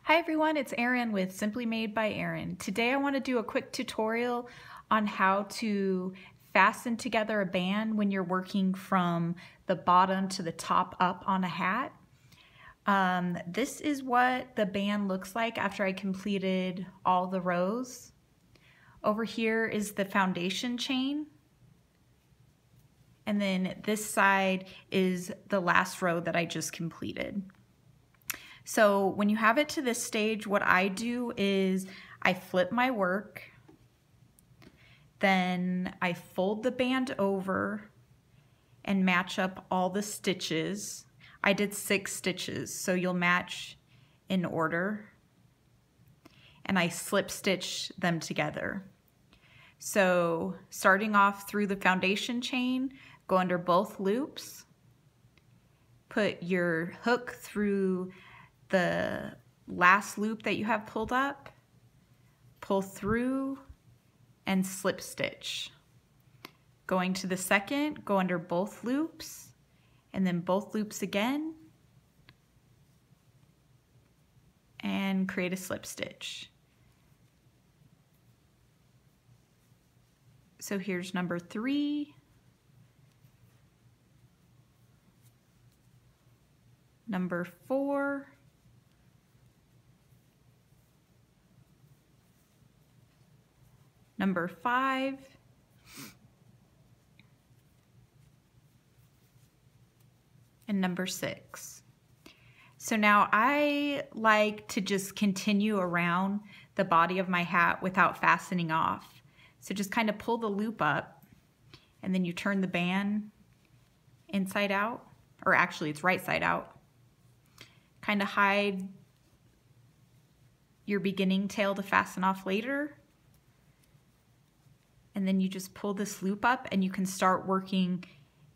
Hi everyone, it's Erin with Simply Made by Erin. Today I want to do a quick tutorial on how to fasten together a band when you're working from the bottom to the top up on a hat. This is what the band looks like after I completed all the rows. Over here is the foundation chain. And then this side is the last row that I just completed. So when you have it to this stage, what I do is I flip my work, then I fold the band over and match up all the stitches. I did 6 stitches, so you'll match in order. And I slip stitch them together. So starting off through the foundation chain, go under both loops, put your hook through the last loop that you have pulled up, pull through and slip stitch. Going to the second, go under both loops and then both loops again and create a slip stitch. So here's number 3, number 4, number 5, and number 6. So now I like to just continue around the body of my hat without fastening off. So just kind of pull the loop up and then you turn the band inside out, or actually it's right side out. Kind of hide your beginning tail to fasten off later. And then you just pull this loop up and you can start working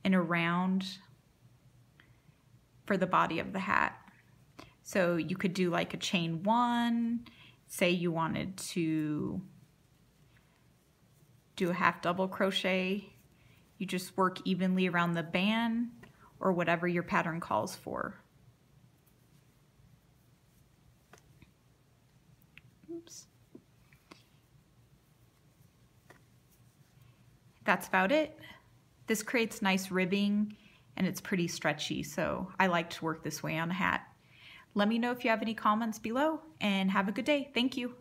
in a round for the body of the hat. So you could do like a chain 1, say you wanted to do a half double crochet. You just work evenly around the band or whatever your pattern calls for. Oops. That's about it. This creates nice ribbing and it's pretty stretchy, so I like to work this way on a hat. Let me know if you have any comments below and have a good day. Thank you.